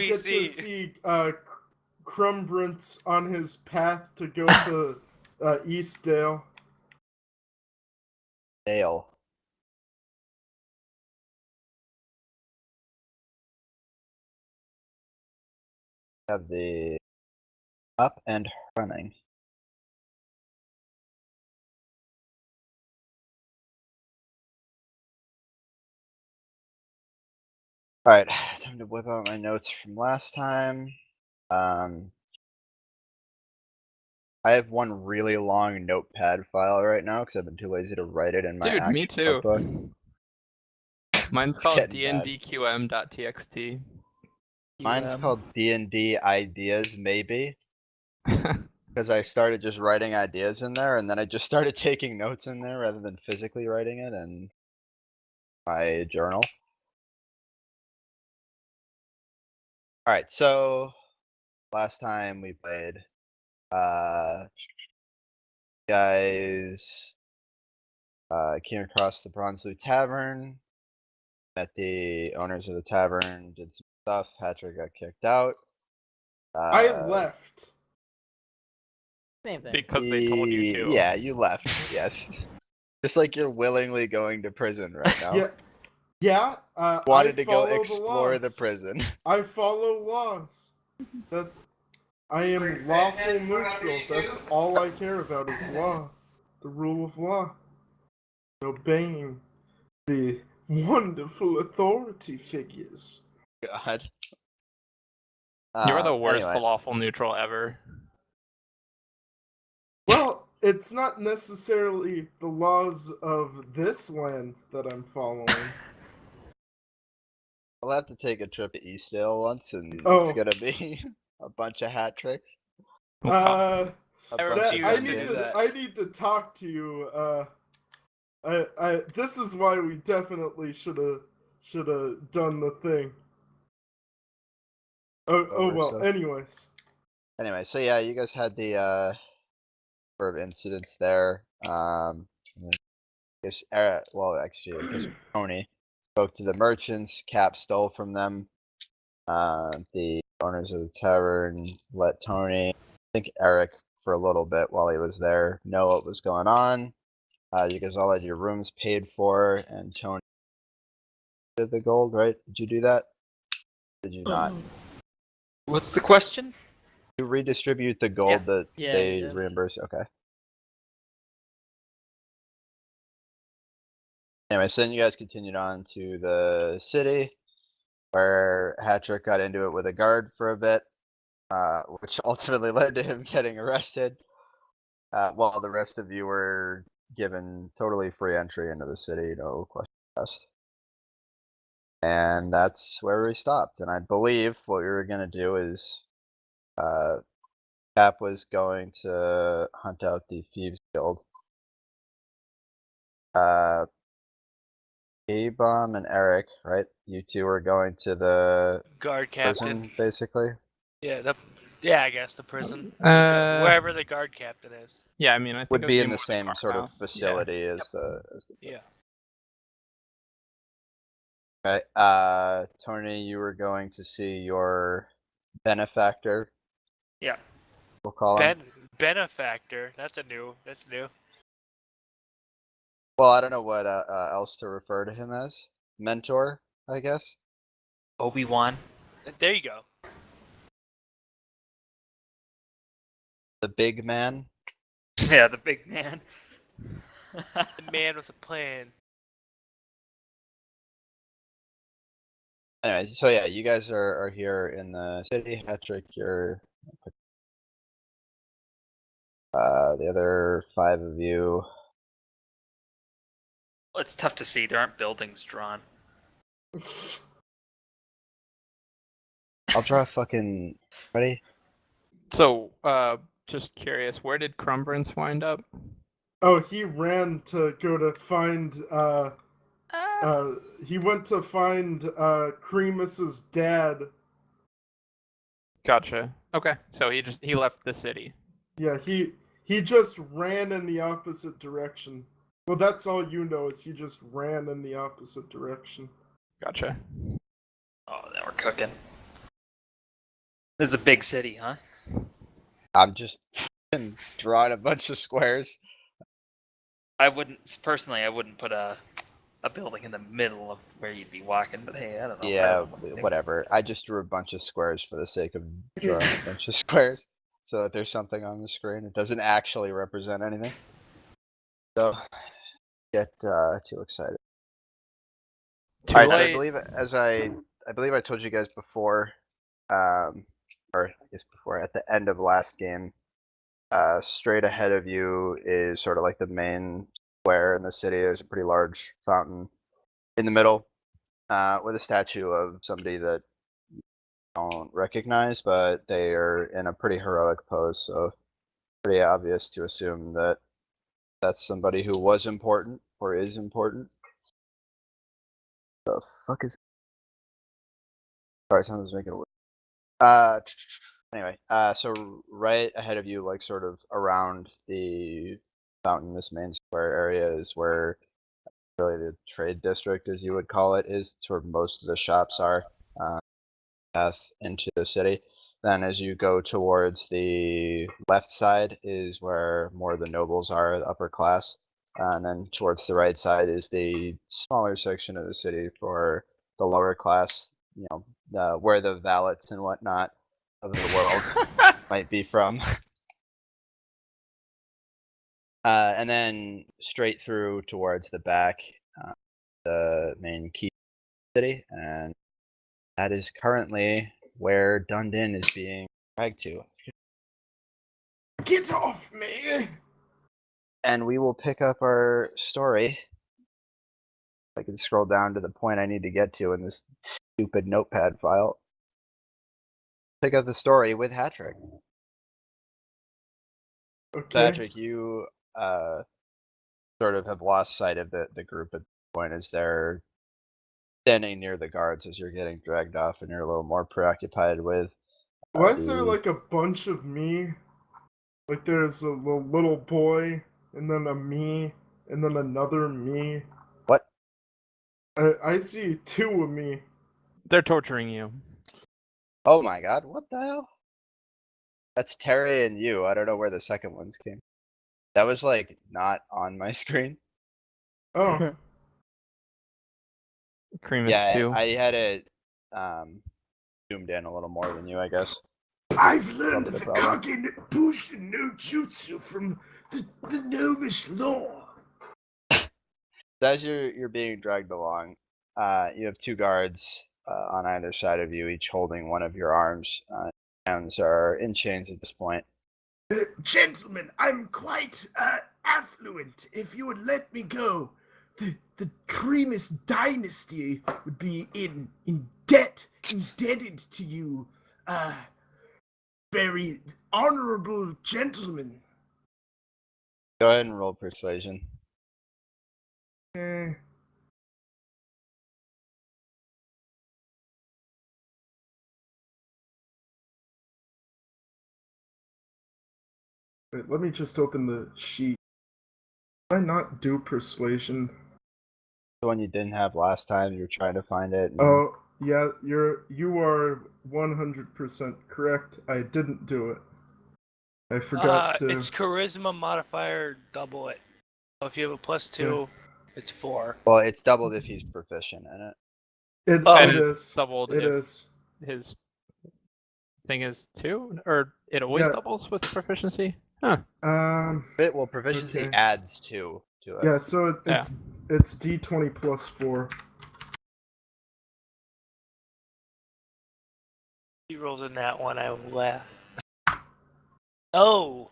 get to see Crumbrance on his path to go to Eastdale. Dale. Have the up and running. Alright, time to whip out my notes from last time. I have one really long notepad file right now because I've been too lazy to write it in my Dude, me actual too. notebook. Mine's It's called getting bad. dndqm.txt. Mine's called D&D Ideas, maybe. Because I started just writing ideas in there, and then I just started taking notes in there rather than physically writing it in my journal. Alright, so last time we played, guys came across the Bronze Tavern, met the owners of the tavern, did some stuff, Patrick got kicked out. I left. Same thing. Because they told you to. Yeah, you left, yes. Just like you're willingly going to prison right now. Yeah. Wanted I to go follow explore the laws. prison. I follow laws. That I am lawful neutral. That's all I care about is law. The rule of law. Obeying the wonderful authority figures. God. You're the worst Anyway. lawful neutral ever. Well, it's not necessarily the laws of this land that I'm following. I'll have to take a trip to Eastdale once, and Oh. it's gonna be a bunch of hat tricks. Wow. A I bunch refuse of to do that. I need to talk to you. This is why we definitely should have done the thing. Oh well. stuff. Anyways. Anyway, so yeah, you guys had the sort of incidents there. I guess well, actually, I guess Tony spoke to the merchants. Cap stole from them. The owners of the tavern let Tony, I think Eric, for a little bit while he was there, know what was going on. You guys all had your rooms paid for, and Tony did the gold, right? Did you do that? Did you not? What's the question? You redistribute the gold that Yeah, they you did. reimburse. Okay. Anyway, so then you guys continued on to the city, where Hatrick got into it with a guard for a bit, which ultimately led to him getting arrested, while the rest of you were given totally free entry into the city, no question asked. And that's where we stopped. And I believe what we were going to do is Cap was going to hunt out the Thieves Guild. A-Bomb and Eric, right? You two are going to the Guard captain. prison, basically? Yeah, I guess the prison. Wherever the guard captain is. Yeah, I mean, I think Would it be in more the same like sort of Farmhouse. facility as the. Yeah. Okay. Tony, you were going to see your benefactor. Yeah. We'll call him. Benefactor. That's new. Well, I don't know what else to refer to him as. Mentor, I guess. Obi-Wan. There you go. The big man. Yeah, the big man. The man with a plan. Anyway, so yeah, you guys are here in the city. Patrick, you're. The other 5 of you. Well, it's tough to see. There aren't buildings drawn. I'll draw fucking. Ready? So, just curious, where did Crumbrance wind up? Oh, he ran to go to find. He went to find Cremus's dad. Gotcha. Okay, so he left the city. Yeah, he just ran in the opposite direction. Well, that's all you know is he just ran in the opposite direction. Gotcha. Oh, now we're cooking. This is a big city, huh? I'm just drawing a bunch of squares. I wouldn't put a building in the middle of where you'd be walking, but hey, I don't know. Yeah, What do you think? whatever. I just drew a bunch of squares for the sake of drawing a bunch of squares, so that there's something on the screen. It doesn't actually represent anything. So, get too excited. Too All right, so I late. believe I told you guys before, or I guess before at the end of last game, straight ahead of you is sort of like the main square in the city. There's a pretty large fountain in the middle, with a statue of somebody that you don't recognize, but they are in a pretty heroic pose. So pretty obvious to assume that that's somebody who was important or is important. The fuck is? Sorry, someone's making a look. Anyway, so right ahead of you, like sort of around the fountain, this main square area is where really the trade district, as you would call it, is sort of most of the shops are, path into the city. Then as you go towards the left side is where more of the nobles are, the upper class. And then towards the right side is the smaller section of the city for the lower class, you know, where the valets and whatnot of the world might be from. And then straight through towards the back, the main key city, and that is currently where Dundin is being dragged to. Get off me! And we will pick up our story. I can scroll down to the point I need to get to in this stupid notepad file. Pick up the story with Hattrick. Okay. Hattrick, you sort of have lost sight of the group at this point as they're standing near the guards as you're getting dragged off, and you're a little more preoccupied with. Why is there like a bunch of me? Like there's a little boy, and then a me, and then another me. What? I see two of me. They're torturing you. Oh my god, what the hell? That's Terry and you. I don't know where the second ones came. That was like not on my screen. Oh, Cream is Yeah, too. I had it zoomed in a little more than you, I guess. I've learned Probably the the problem. Kagen Bushin no Jutsu from the gnomish law. As you're being dragged along, you have two guards on either side of you, each holding one of your arms. Hands are in chains at this point. Gentlemen, I'm quite affluent. If you would let me go, the Creamus dynasty would be indebted to you, very honorable gentlemen. Go ahead and roll persuasion. Wait, let me just open the sheet. Did I not do persuasion? The one you didn't have last time, you were trying to find it. Oh, yeah, you are 100% correct. I didn't do it. I forgot to. It's charisma modifier, double it. So if you have a +2, it's 4. Well, it's doubled if he's proficient in it. It And is. it's doubled It if is. his thing is 2, or it always Yeah. doubles with proficiency. Huh. Well, proficiency Okay. adds 2 to it. Yeah, so it's D20 plus 4. He rolls in that one, I will laugh. Oh!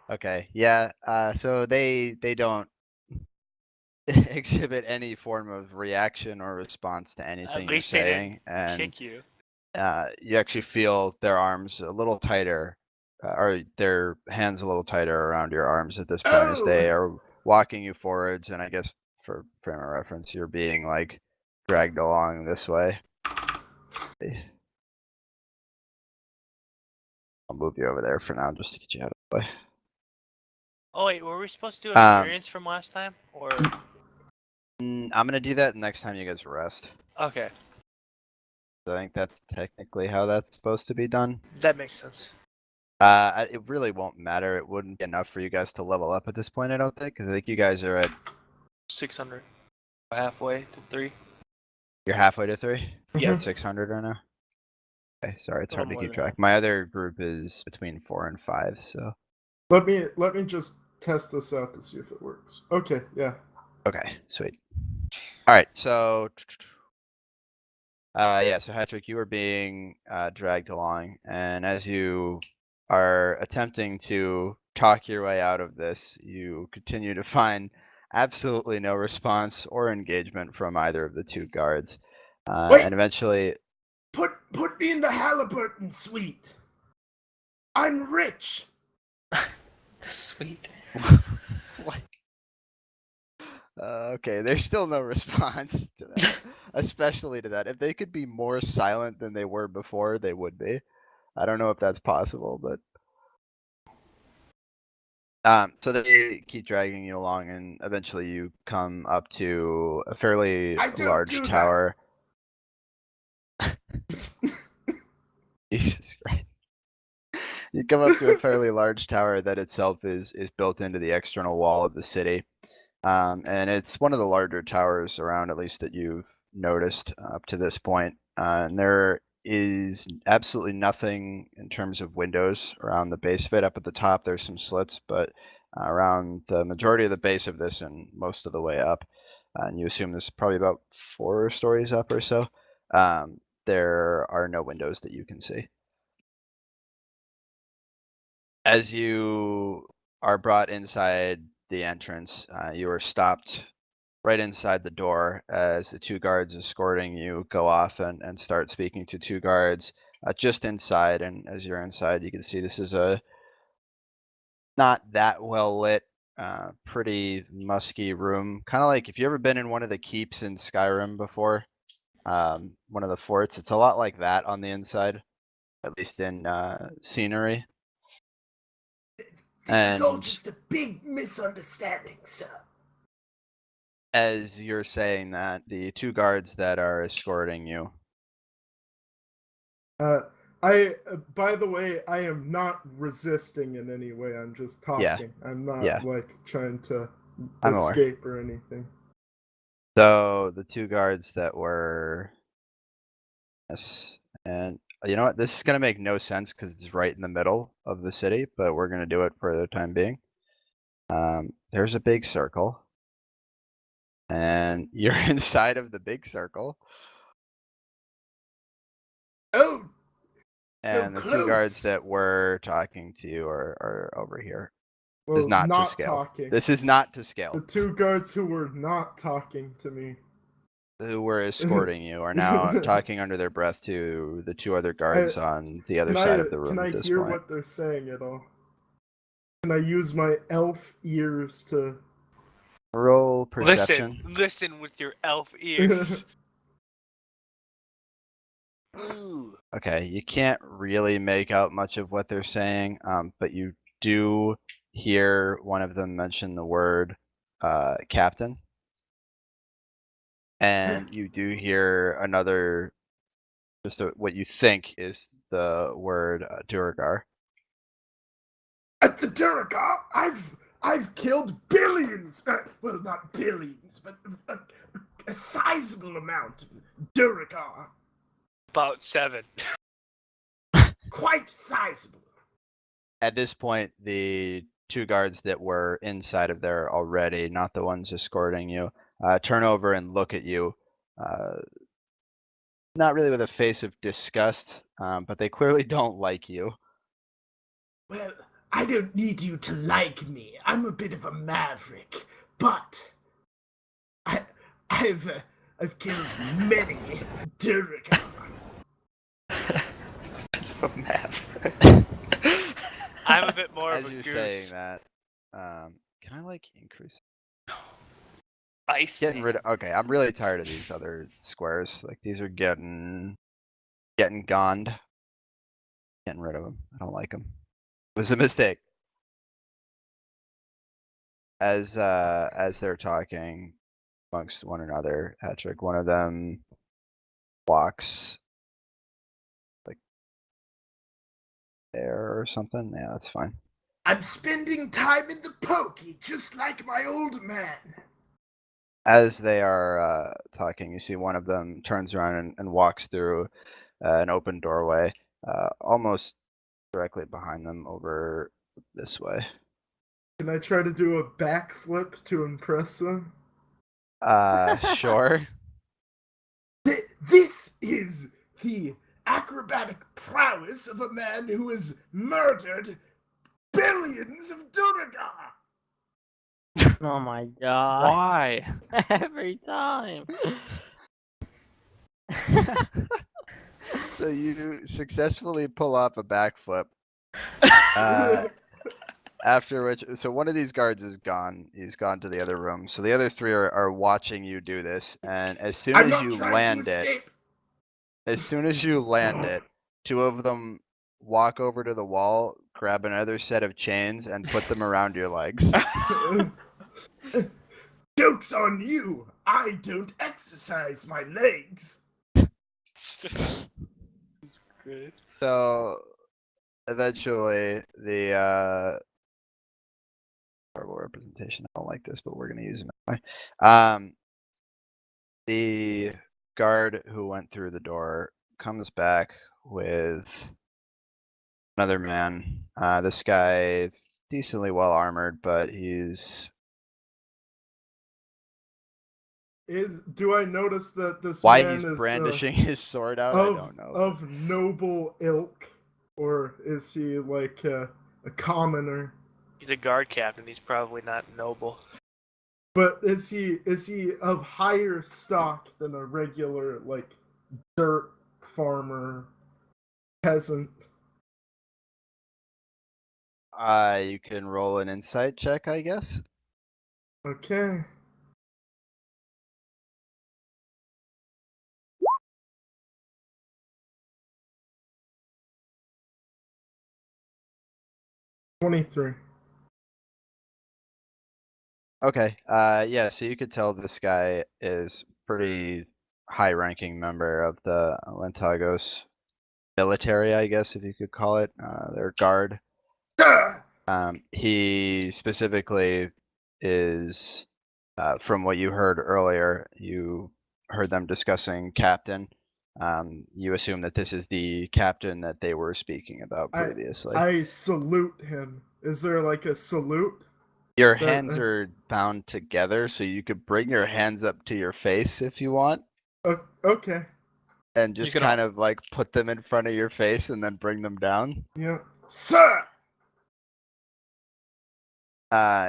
Okay, yeah. So they don't exhibit any form of reaction or response to anything you're least they didn't saying, and Kick you. you actually feel their arms a little tighter, or their hands a little tighter around your arms at this point as they are walking you forwards. And I guess for frame of reference, you're being like dragged along this way. I'll move you over there for now, just to get you out of the way. Oh wait, were we supposed to do an experience from last time? Or I'm gonna do that next time you guys rest. okay. I think that's technically how that's supposed to be done. That makes sense. It really won't matter. It wouldn't be enough for you guys to level up at this point, I don't think, because I think you guys are at 600. Halfway to 3. you're halfway to 3. Mm-hmm. Yeah. At 600 right now. Okay, sorry, it's A hard to little more keep than track. My other group is between 4 and 5, so Let me just test this out to see if it works. Okay, yeah. okay, sweet. All right, so yeah, so Patrick, you are being dragged along, and as you are attempting to talk your way out of this, you continue to find absolutely no response or engagement from either of the two guards, Wait! and eventually, Put me in the Halliburton suite. I'm rich. Sweet. what? Okay, there's still no response to that, especially to that. If they could be more silent than they were before, they would be. I don't know if that's possible, but so they keep dragging you along, and eventually you come up to a fairly I don't do large that. tower. Jesus Christ. You come up to a fairly large tower that itself is built into the external wall of the city. And it's one of the larger towers around, at least that you've noticed up to this point. And there is absolutely nothing in terms of windows around the base of it. Up at the top, there's some slits, but around the majority of the base of this and most of the way up, and you assume this is probably about 4 stories up or so, there are no windows that you can see. As you are brought inside the entrance, you are stopped right inside the door as the two guards escorting you go off and start speaking to two guards just inside. And as you're inside, you can see this is a not that well lit, pretty musky room. Kind of like if you ever been in one of the keeps in Skyrim before, one of the forts. It's a lot like that on the inside, at least in scenery. This is all And just a big misunderstanding, sir. as you're saying that, the two guards that are escorting you. By the way, I am not resisting in any way. I'm just talking. Yeah. I'm not Yeah. like trying to I'm aware. escape or anything. So the two guards that were, yes, and you know what? This is gonna make no sense because it's right in the middle of the city, but we're gonna do it for the time being. There's a big circle, and you're inside of the big circle, Oh, and the two close. guards that were talking to you are over here. This is well, not to scale. talking. This is not to The scale. two guards who were not talking to me. Who were escorting you are now talking under their breath to the two other guards on the other side of the room Can I at this hear point. what they're saying at all? Can I use my elf ears to? Roll perception. Listen with your elf ears. Ooh. Okay, you can't really make out much of what they're saying, but you do hear one of them mention the word captain. And you do hear another, just what you think is the word Duragar. At the Duragar, I've killed billions. Well, not billions, but a sizable amount of Duragar. About 7. Quite sizable. At this point, the two guards that were inside of there already, not the ones escorting you, turn over and look at you. Not really with a face of disgust, but they clearly don't like you. Well, I don't need you to like me. I'm a bit of a maverick, but I've killed many Duragar. From math. I'm a bit more As of a you're goose. saying that, can I like increase? Ice Getting man. rid of. Okay, I'm really tired of these other squares. Like these are getting goned. Getting rid of them. I don't like them. It was a mistake. As they're talking amongst one another, Patrick, one of them walks there or something. Yeah, that's fine. I'm spending time in the pokey, just like my old man. As they are talking, you see one of them turns around and walks through an open doorway, almost directly behind them over this way. Can I try to do a backflip to impress them? Sure. This is the acrobatic prowess of a man who has murdered billions of Duragar. Oh my god. Why? Every time. So you successfully pull off a backflip. After which, so one of these guards is gone. He's gone to the other room. So the other three are watching you do this. And as soon I'm as not you trying land to it, escape. as soon as you land it, two of them walk over to the wall, grab another set of chains, and put them around your legs. Joke's on you. I don't exercise my legs. Great. So eventually the horrible representation. I don't like this, but we're gonna use it anyway. The guard who went through the door comes back with another man. This guy decently well armored, but he's Do I notice that this why man he's is brandishing his sword out. I don't know. of noble ilk, or is he like a commoner? He's a guard captain. He's probably not noble. But is he of higher stock than a regular like dirt farmer peasant? You can roll an insight check, I guess. Okay. $23. Okay. Yeah. So you could tell this guy is pretty high-ranking member of the Lentagos military, I guess, if you could call it. Their guard. He specifically is, from what you heard earlier, you heard them discussing captain. You assume that this is the captain that they were speaking about previously. I salute him. Is there like a salute? Your hands are bound together, so you could bring your hands up to your face if you want, Okay. and just could kind of like put them in front of your face and then bring them down. Yeah. Sir!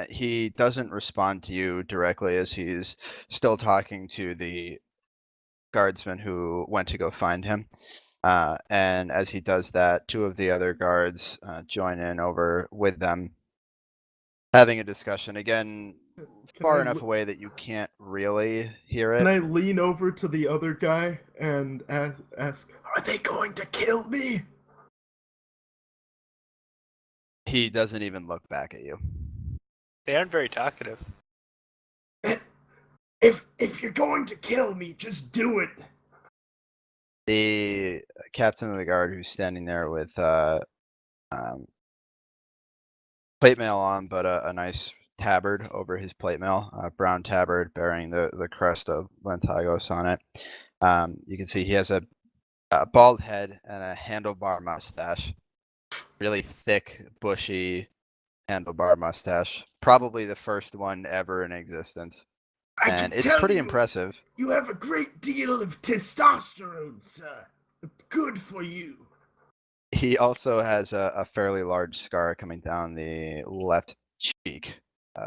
He doesn't respond to you directly as he's still talking to the guardsman who went to go find him. And as he does that, two of the other guards join in over with them, having a discussion. Again, far enough away that you can't really hear it. Can I lean over to the other guy and ask, are they going to kill me? He doesn't even look back at you. They aren't very talkative. If you're going to kill me, just do it. The captain of the guard who's standing there with plate mail on, but a nice tabard over his plate mail, brown tabard bearing the crest of Lentagos on it. You can see he has a bald head and a handlebar mustache, really thick, bushy handlebar mustache, probably the first one ever in existence, and it's pretty impressive. You have a great deal of testosterone, sir. Good for you. He also has a fairly large scar coming down the left cheek,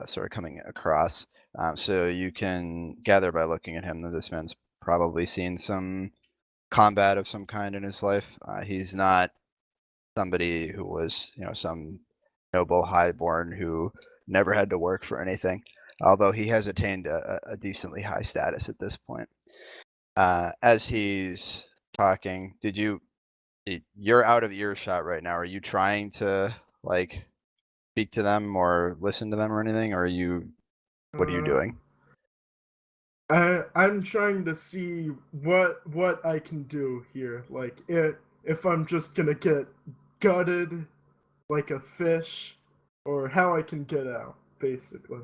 sort of coming across. So you can gather by looking at him that this man's probably seen some combat of some kind in his life. He's not somebody who was, some noble highborn who never had to work for anything, although he has attained a decently high status at this point. As he's talking, you're out of earshot right now. Are you trying to speak to them or listen to them or anything, or what are you doing? I'm trying to see what I can do here. Like if I'm just gonna get gutted like a fish, or how I can get out, basically.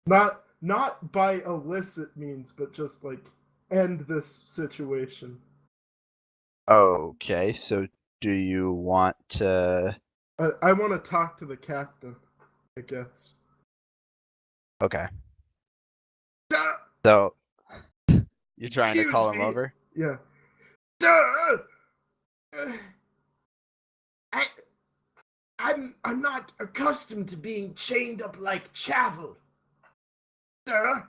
Not by illicit means, but just like end this situation. Okay, so do you want to? I want to talk to the captain, I guess. Okay, Sir, so you're trying to call him excuse me. over? Yeah. Sir, I'm not accustomed to being chained up like chattel. Sir.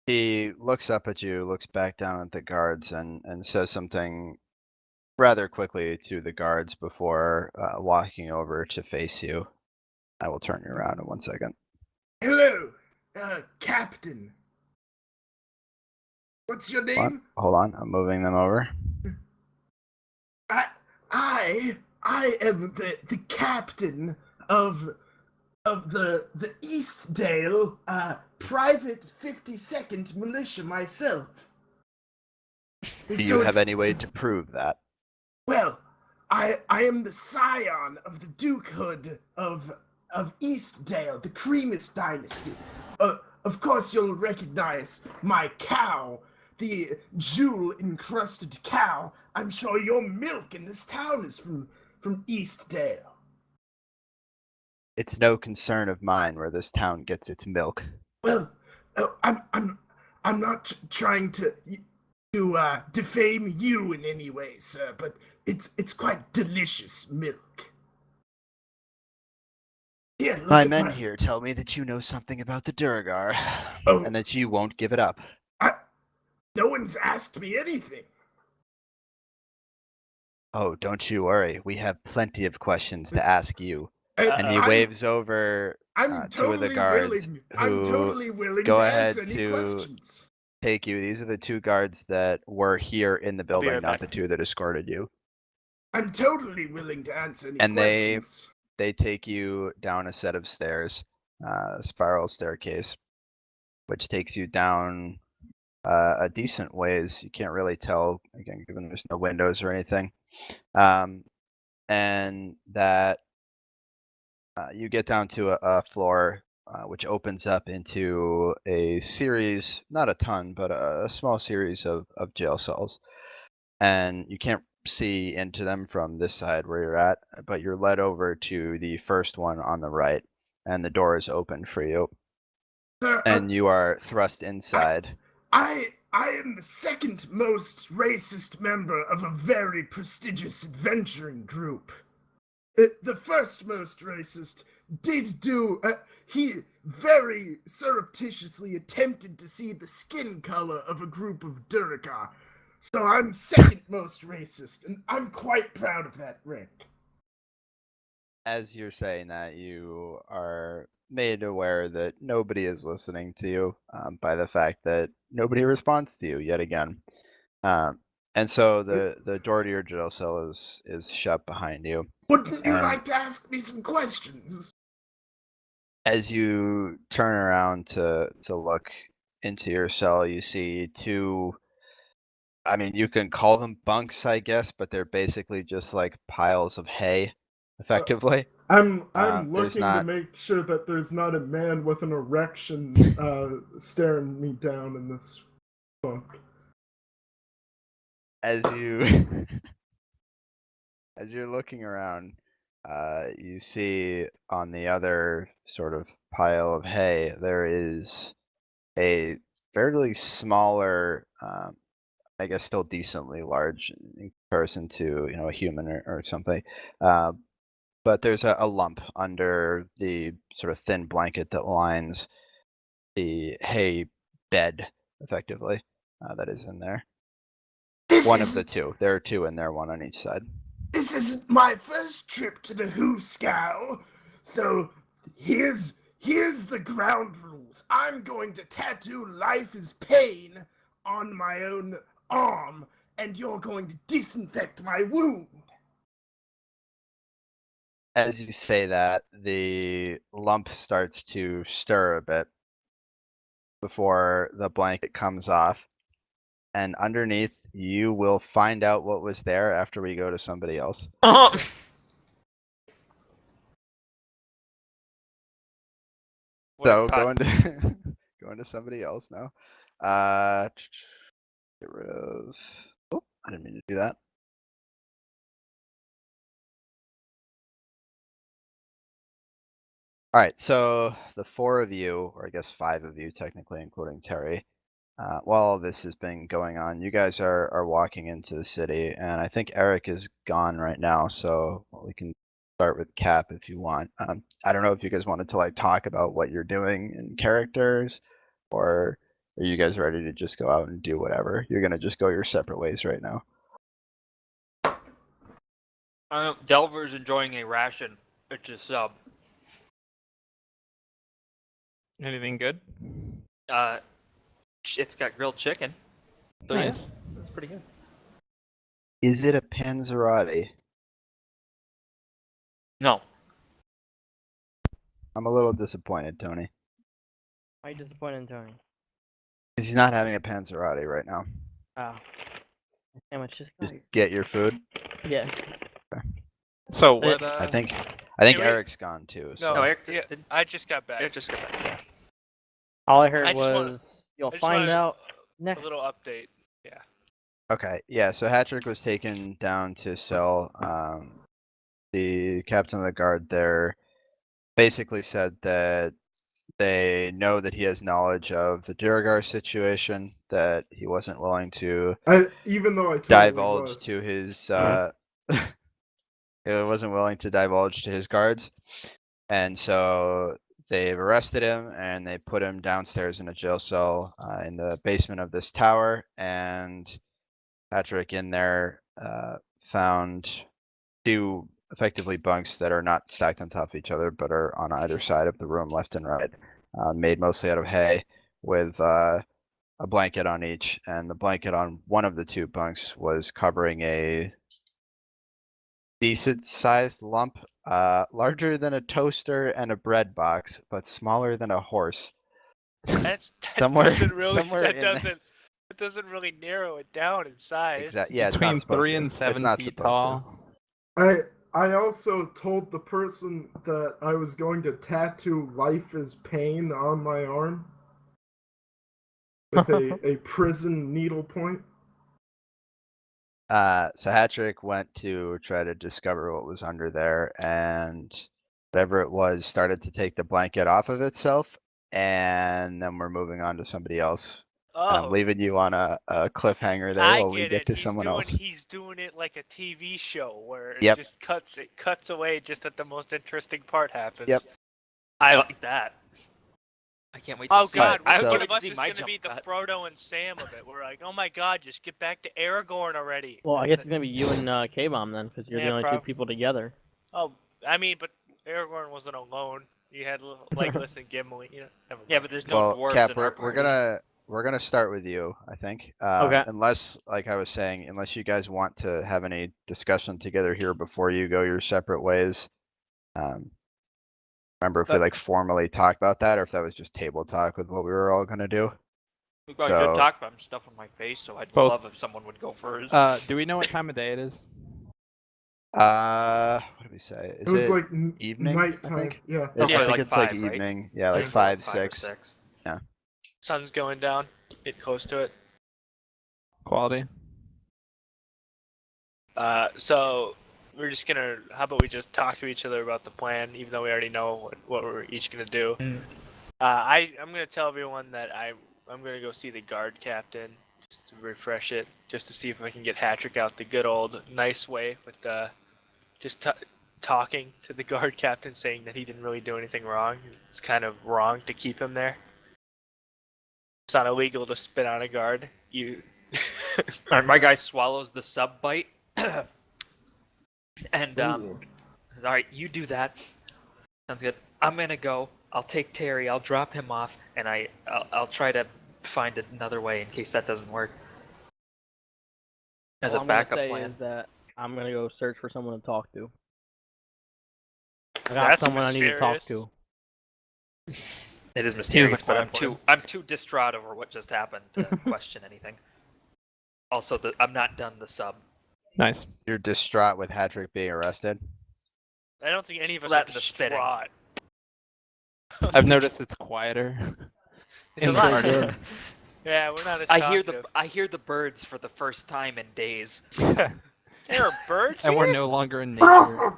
He looks up at you, looks back down at the guards, and says something rather quickly to the guards before walking over to face you. I will turn you around in 1 second. Hello, Captain. What's your name? Hold on, I'm moving them over. I am the captain of the Eastdale Private 52nd Militia myself. Do you have any way to prove that? Well, I am the scion of the Dukehood of Eastdale, the Cremus dynasty. Of course, you'll recognize my cow, the jewel-encrusted cow. I'm sure your milk in this town is from Eastdale. It's no concern of mine where this town gets its milk. Well, I'm not trying to defame you in any way, sir, but it's quite delicious milk. Here, look My at men here tell me that you know something about the Duragar, Oh. and that you won't give it up. No one's asked me anything. Oh, don't you worry. We have plenty of questions to ask you. And he Uh-oh. waves over I'm two of the totally guards willing. I'm who totally willing go to ahead answer any to questions. take you. These are the two guards that were here in the I'll be building, right not back. the two that escorted you. I'm totally willing to answer any And questions. they take you down a set of stairs, spiral staircase, which takes you down a decent ways. You can't really tell, again, given there's no windows or anything. And that you get down to a floor which opens up into a series, not a ton, but a small series of jail cells. And you can't see into them from this side where you're at, but you're led over to the first one on the right, and the door is open for you, Sir, and you are thrust inside. I am the second most racist member of a very prestigious adventuring group. The first most racist did do. He very surreptitiously attempted to see the skin color of a group of Duragar. So I'm second most racist, and I'm quite proud of that rank. As you're saying that, you are made aware that nobody is listening to you by the fact that nobody responds to you yet again. And so the door to your jail cell is shut behind you. Wouldn't you And like to ask me some questions? as you turn around to look into your cell, you see two, I mean, you can call them bunks, I guess, but they're basically just like piles of hay, effectively. I'm there's looking to not- make sure that there's not a man with an erection staring me down in this book. As you as you're looking around, you see on the other sort of pile of hay there is a fairly smaller, I guess still decently large in comparison to a human or something, but there's a lump under the sort of thin blanket that lines the hay bed, effectively, that is in there. One of the two. There are two in there, one on each side. This is my first trip to the Hooskow, so here's the ground rules. I'm going to tattoo "Life is Pain" on my own arm, and you're going to disinfect my wound. As you say that, the lump starts to stir a bit before the blanket comes off, and underneath you will find out what was there after we go to somebody else. So going to going to somebody else now. Get rid of. Oh, I didn't mean to do that. All right, so the 4 of you, or I guess 5 of you technically, including Terry, while all this has been going on, you guys are walking into the city, and I think Eric is gone right now, so we can start with Cap if you want. I don't know if you guys wanted to like talk about what you're doing in characters, or are you guys ready to just go out and do whatever? You're gonna just go your separate ways right now. Delver's enjoying a ration. It's a sub. Anything good? It's got grilled chicken. So Nice. yeah, that's pretty good. Is it a Panzerotti? No. I'm a little disappointed, Tony. Why are you disappointed in Tony? Because he's not having a Panzerotti right now. Oh. Damn, it's just Just like, get your food. yeah. So what? I think Hey, wait. Eric's gone too. So. No, Eric yeah, didn't- I just got back. Eric just got back. All I heard I just wanna- was, you'll I just find wanted out a next. little update. Okay, yeah, so Hattrick was taken down to cell. The captain of the guard there basically said that they know that he has knowledge of the Duragar situation, that he wasn't willing to Even though I totally divulge was. to his he wasn't willing to divulge to his guards. And so they've arrested him and they put him downstairs in a jail cell in the basement of this tower, and Patrick in there found 2 effectively bunks that are not stacked on top of each other, but are on either side of the room, left and right, made mostly out of hay, with a blanket on each. And the blanket on one of the 2 bunks was covering a decent sized lump, larger than a toaster and a bread box, but smaller than a horse. That Somewhere- doesn't really. somewhere That in there. doesn't. It doesn't really narrow it down in size. Exactly. Yeah, it's Between not supposed 3 to. and It's 7 not feet supposed to. tall. I also told the person that I was going to tattoo "Life is Pain" on my arm with a prison needlepoint. So Hattrick went to try to discover what was under there, and whatever it was started to take the blanket off of itself, and then we're moving on to somebody else. And I'm Oh, leaving you on a cliffhanger there I while we get get it. to He's someone doing, else. He's doing it like a TV show where it Yep. just cuts away just at the most interesting part happens. Yep. I like that. I can't wait to Oh see. God, I one can't of wait us to is see my gonna jump be the cut. Frodo and Sam of it. We're like, oh my God, just get back to Aragorn already. Well, I guess it's gonna be you and K-Bomb then, because you're Yeah, the only 2 prob- people together. Oh, I mean, but Aragorn wasn't alone. You had Legolas and Gimli. You know, never Yeah, mind. but there's no Well, dwarves Cap, in our we're gonna start with you, I think. Okay. Unless, like I was saying, unless you guys want to have any discussion together here before you go your separate ways. Remember if we But- like formally talked about that, or if that was just table talk with what we were all gonna do? We got So- good talk, but I'm stuffing my face, so I'd Both. love if someone would go first. Do we know what time of day it is? What did we say? Is It was it like evening, I nighttime. think? Yeah. I Yeah, think like it's like 5, right? evening. Yeah, like Yeah, 5, or 6. 6. Sun's going down. Get close to it. Quality. So we're just gonna. How about we just talk to each other about the plan, even though we already know what we're each gonna do. I'm gonna tell everyone that I'm gonna go see the guard captain just to refresh it, just to see if I can get Hattrick out the good old nice way with just talking to the guard captain, saying that he didn't really do anything wrong. It's kind of wrong to keep him there. It's not illegal to spit on a guard. Alright, my guy swallows the sub bite. And says, alright, you do that. Sounds good. I'm gonna go. I'll take Terry, I'll drop him off, and I'll try to find another way in case that doesn't work. As All a I'm gonna backup say plan. is that I'm gonna go search for someone to talk to. I got That's someone I need to talk to. It is mysterious, but quiet boy. I'm too distraught over what just happened to question anything. Also, I'm not done the sub. Nice. You're distraught with Hatrick being arrested. I don't think any of us Well, are that and the spitting. distraught. I've noticed it's quieter. It's a in lot. Guardian. Yeah, we're not as I hear talkative. the birds for the first time in days. There are birds And we're here? no longer in nature. Oh,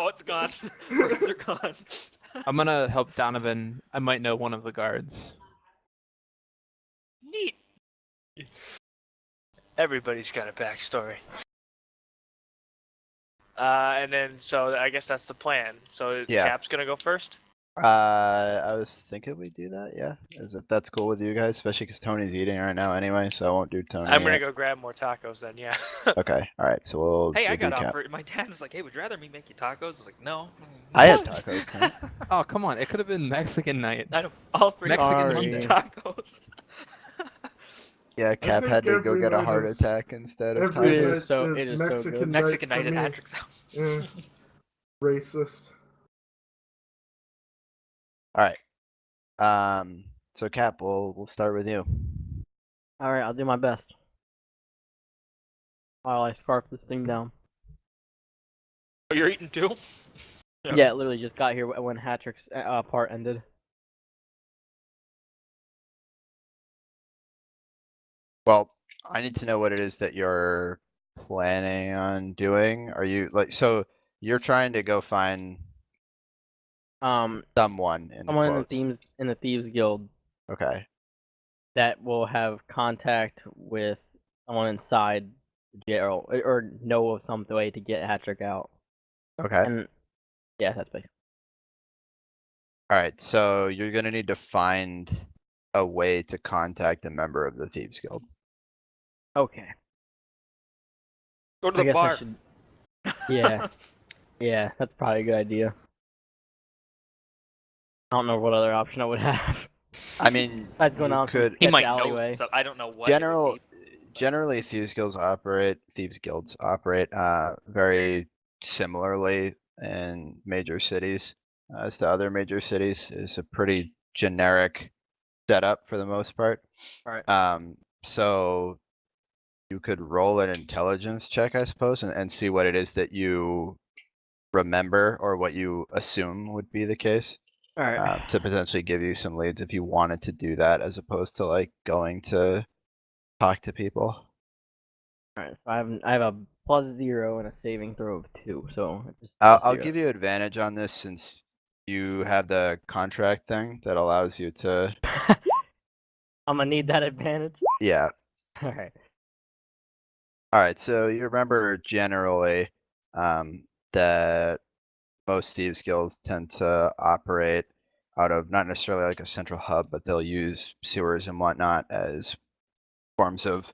it's gone. Birds are gone. I'm gonna help Donovan. I might know one of the guards. Neat. Everybody's got a backstory. And then, so I guess that's the plan. So Yeah. Cap's gonna go first? I was thinking we do that, yeah. As if that's cool with you guys, especially because Tony's eating right now anyway, so I won't do Tony. I'm gonna yet. go grab more tacos then, yeah. Okay, alright, so we'll. Hey, I we'll do got Cap. offered. My dad was like, "Hey, would you rather me make you tacos?" I was like, "No." I had tacos tonight. Oh, come on. It could have been Mexican night. I don't. All three Mexican of us Monday. eat tacos. Yeah, Cap think had to go every get a night heart is- attack instead of Every It tacos. is so- night it is is so Mexican good. night Mexican for night at me. Patrick's house. Yeah. Racist. Alright. So Cap, we'll start with you. All right, I'll do my best. While I scarf this thing down. Oh, you're eating too? Yeah. Yeah, it literally just got here when Hatrick's part ended. Well, I need to know what it is that you're planning on doing. Are you like so you're trying to go find someone in Someone quotes. in the thieves guild Okay. that will have contact with someone inside the jail or know of some way to get Hatrick out. Okay. And yeah, that's basically. Alright, so you're gonna need to find a way to contact a member of the Thieves Guild. Okay. Go to I the guess bar. I should. Yeah. Yeah, that's probably a good idea. I don't know what other option I would have. I mean, Besides going you out to the could He sketch might alleyway. know. So I don't know what. it would be. generally Thieves Guilds operate very similarly in major cities as to other major cities. It's a pretty generic setup for the most part. Alright. So you could roll an intelligence check, I suppose, and see what it is that you remember or what you assume would be the case. Alright. To potentially give you some leads if you wanted to do that as opposed to like going to talk to people. Alright, so I have a +0 and a saving throw of 2, so it's just I'll +0. give you advantage on this since you have the contract thing that allows you to, I'm gonna need that advantage. yeah. Alright. Alright, so you remember generally, that most Thieves Guilds tend to operate out of not necessarily like a central hub, but they'll use sewers and whatnot as forms of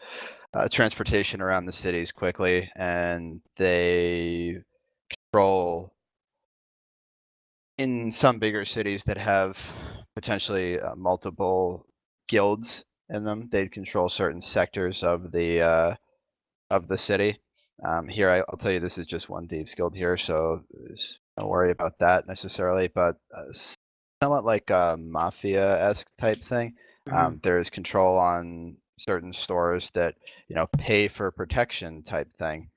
transportation around the cities quickly, and they control in some bigger cities that have potentially multiple guilds in them. They'd control certain sectors of the city. Here, I'll tell you, this is just one Thieves Guild here, so don't worry about that necessarily. But somewhat like a mafia-esque type thing. There's control on certain stores that pay for protection type thing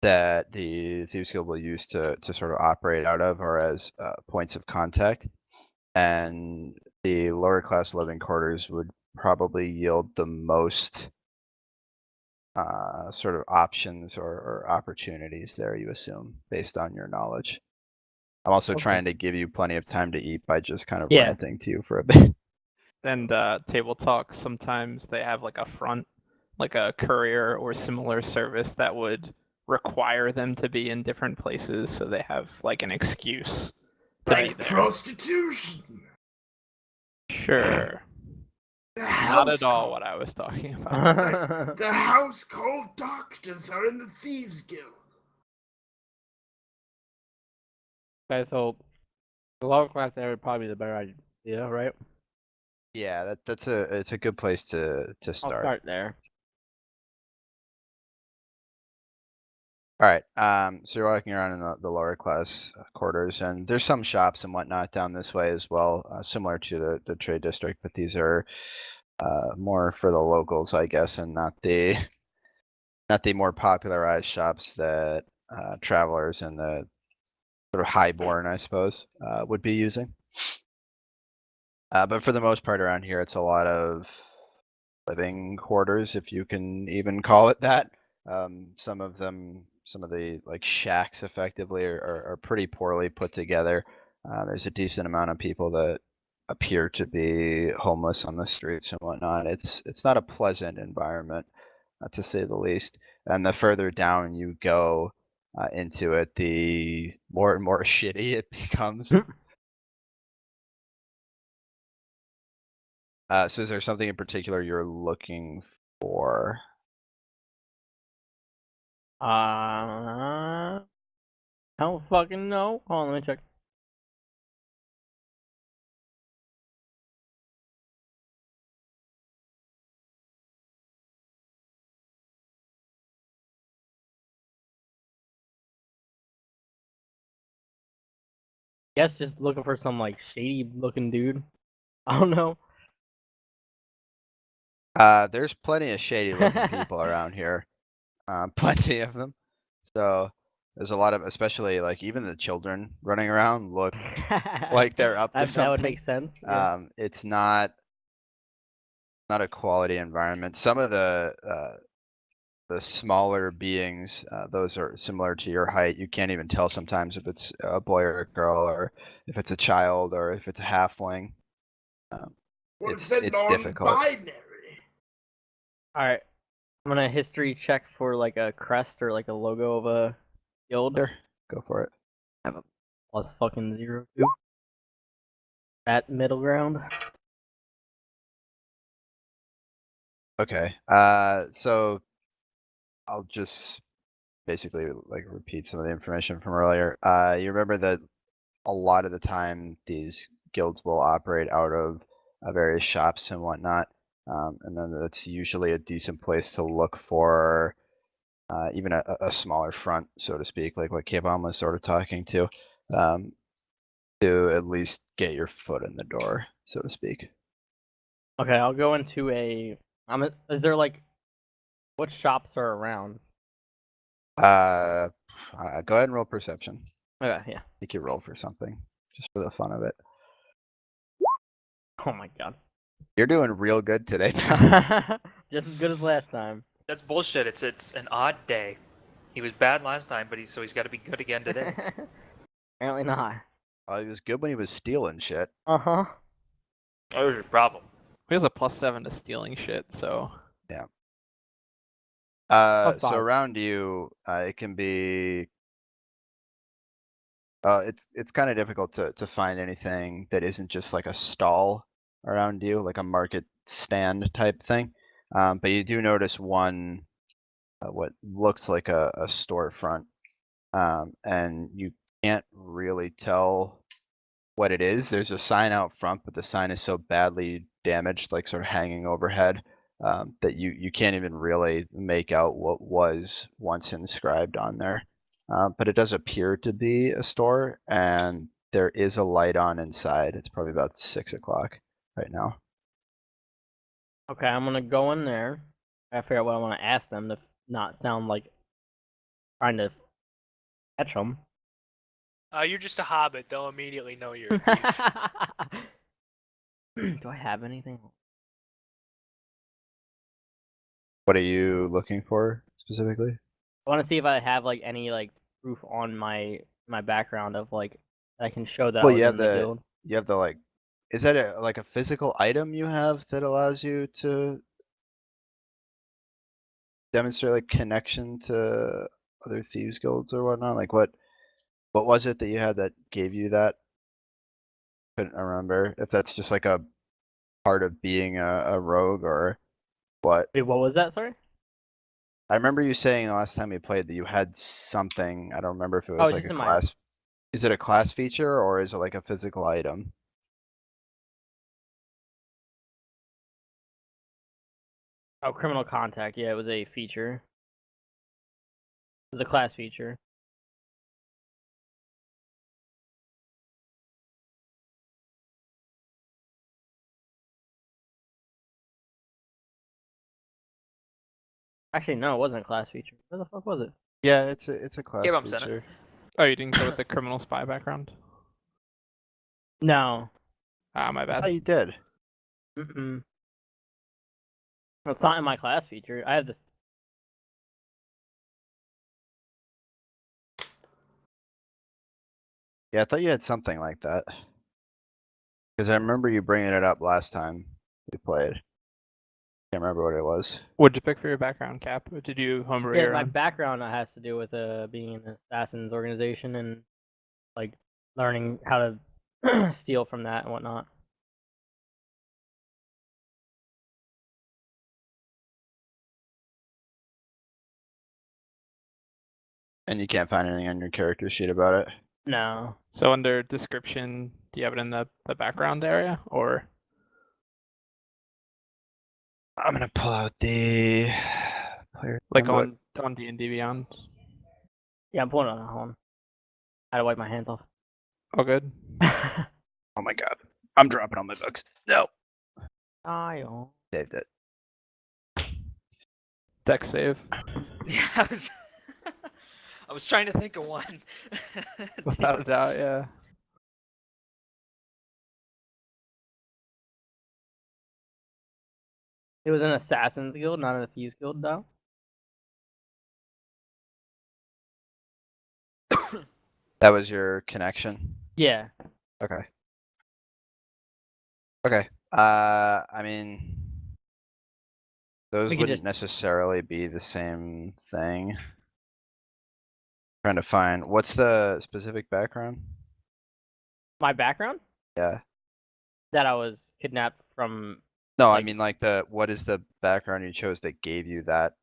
that the Thieves Guild will use to sort of operate out of or as points of contact. And the lower class living quarters would probably yield the most sort of options or opportunities there, you assume, based on your knowledge. I'm also Okay. trying to give you plenty of time to eat by just kind of Yeah. ranting to you for a bit. And Table Talk, sometimes they have like a front, like a courier or similar service that would require them to be in different places, so they have like an excuse to be Like there. prostitution. Sure. The Not house at all call- what I was talking about. The house called doctors are in the Thieves Guild. Okay, so the lower class there would probably be the better idea, right? Yeah, it's a good place to I'll start. start there. All right. So you're walking around in the lower class quarters, and there's some shops and whatnot down this way as well, similar to the trade district. But these are more for the locals, I guess, and not the more popularized shops that travelers and the sort of highborn, I suppose, would be using. But for the most part around here, it's a lot of living quarters, if you can even call it that. Some of the like shacks effectively are pretty poorly put together. There's a decent amount of people that appear to be homeless on the streets and whatnot. It's not a pleasant environment, to say the least. And the further down you go into it, the more and more shitty it becomes. So is there something in particular you're looking for? I don't fucking know. Hold on, let me check. Guess just looking for some like shady looking dude. I don't know. There's plenty of shady looking people around here. Plenty of them. So there's a lot of, especially like even the children running around look like they're up to That would something. make sense. Yeah. It's not a quality environment. Some of the smaller beings, those are similar to your height. You can't even tell sometimes if it's a boy or a girl, or if it's a child, or if it's a halfling. What It's is that difficult. non-binary? Alright. I'm gonna history check for like a crest or like a logo of a guild. Sure, go for it. Plus fucking 0 2. That middle ground. Okay. So I'll just basically like repeat some of the information from earlier. You remember that a lot of the time these guilds will operate out of various shops and whatnot, and then that's usually a decent place to look for even a smaller front, so to speak, like what K-Bomb was sort of talking to at least get your foot in the door, so to speak. Okay, I'll go into a. Is there like, what shops are around? Go ahead and roll perception. Okay, yeah. I think you roll for something, just for the fun of it. Oh my god. You're doing real good today, pal. Just as good as last time. That's bullshit. It's an odd day. He was bad last time, but he's got to be good again today. Apparently not. Well, he was good when he was stealing shit. Uh huh. That was your problem. He has a +7 to stealing shit, so So five. around you, it can be. It's kind of difficult to find anything that isn't just like a stall around you, like a market stand type thing. But you do notice one, what looks like a storefront, and you can't really tell what it is. There's a sign out front, but the sign is so badly damaged, like sort of hanging overhead, that you can't even really make out what was once inscribed on there. But it does appear to be a store, and there is a light on inside. It's probably about 6 o'clock right now. Okay, I'm gonna go in there. I figure out what I want to ask them to not sound like trying to catch them. You're just a hobbit. They'll immediately know you're a thief. Do I have anything? What are you looking for specifically? I want to see if I have like any like proof on my background of like I can show that I Well, was you in have the guild. the like, is that like a physical item you have that allows you to demonstrate like connection to other thieves guilds or whatnot? Like what was it that you had that gave you that? Couldn't remember if that's just like a part of being a rogue or what. Wait, what was that? Sorry. I remember you saying the last time we played that you had something. I don't remember if it Oh, was just like a in my- class. Is it a class feature or is it like a physical item? Oh, criminal contact. Yeah, it was a feature. It was a class feature. Actually, no, it wasn't a class feature. Where the fuck was it? Yeah, it's a class I'm sent it. feature. Oh, you didn't go with the criminal spy background? No. Ah, my I bad. thought you did. Mm-mm. It's not in my class feature. I have the. Yeah, I thought you had something like that. Because I remember you bringing it up last time we played. Can't remember what it was. What'd you pick for your background, Cap? Or did you homebrew Yeah, your my own? background has to do with being in the assassins organization and like learning how to steal from that and whatnot. And you can't find anything on your character sheet about it. No. So under description, do you have it in the background area or? I'm gonna pull out the player Like handbook. on D&D Beyond? Yeah, I'm pulling it on. Hold on. I had to wipe my hands off. Oh, good. Oh my god. I'm dropping all my books. No. Oh. Saved it. Deck save. Yeah, I was trying to think of one. Without a doubt, yeah. It was an assassin's guild, not a thieves guild, though. That was your connection? Yeah. Okay. Okay. I mean, those We could wouldn't just- necessarily be the same thing. Trying to find, what's the specific background? My background? Yeah. That I was kidnapped from. No, I Like- mean like what is the background you chose that gave you that?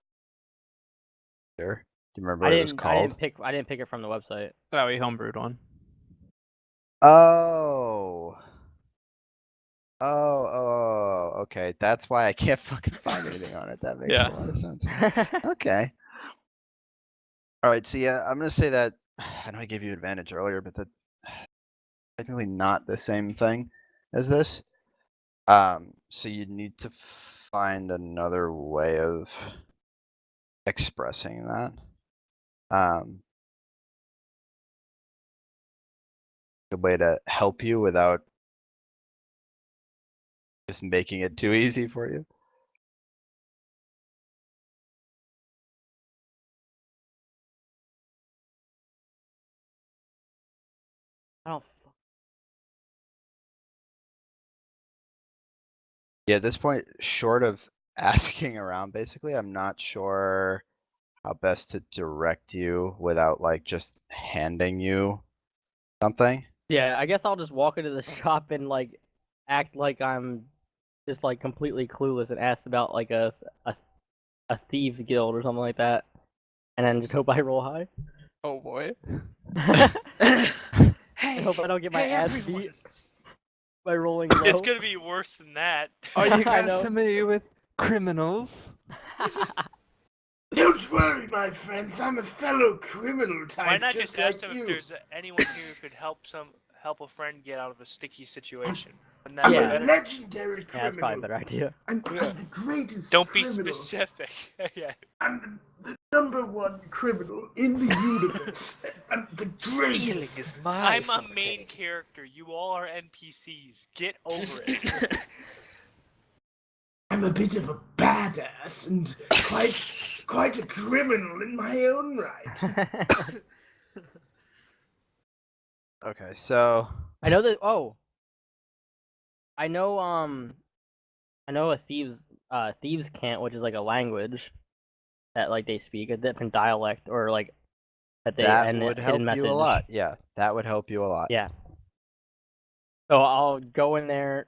Sure. Do you remember I what it was didn't. called? I didn't pick it from the website. Oh, we homebrewed one. Oh. Oh, okay. That's why I can't fucking find anything on it. That makes Yeah. a lot of sense. Okay. Alright, so yeah, I'm gonna say that, I know I gave you advantage earlier, but that technically not the same thing as this. So you need to find another way of expressing that. A way to help you without just making it too easy for you. I don't. Yeah, at this point, short of asking around, basically, I'm not sure how best to direct you without like just handing you something. Yeah, I guess I'll just walk into the shop and like act like I'm just like completely clueless and ask about like a thieves guild or something like that, and then just hope I roll high. Oh boy. Hey, I hope I don't get my hey, ass everyone. beat by rolling low. It's gonna be worse than that. Are you I guys know. familiar with criminals? Don't worry, my friends. I'm a fellow criminal type. Why not just just ask like them you. if there's anyone here who could help a friend get out of a sticky situation? Wouldn't that I'm be a Yeah. better? legendary Yeah, that's probably a criminal. better idea. I'm Yeah. the greatest Don't be criminal. specific. Yeah. I'm the #1 criminal in the universe. I'm the Stealing greatest. is my I'm a forte. main character. You all are NPCs. Get over it. I'm a bit of a badass and quite a criminal in my own right. Okay, so I know that. Oh, I know. I know a thieves cant, which is like a language that like they speak a different dialect or like that they that and would a help hidden you a message. lot. Yeah, that would help you a lot. Yeah. So I'll go in there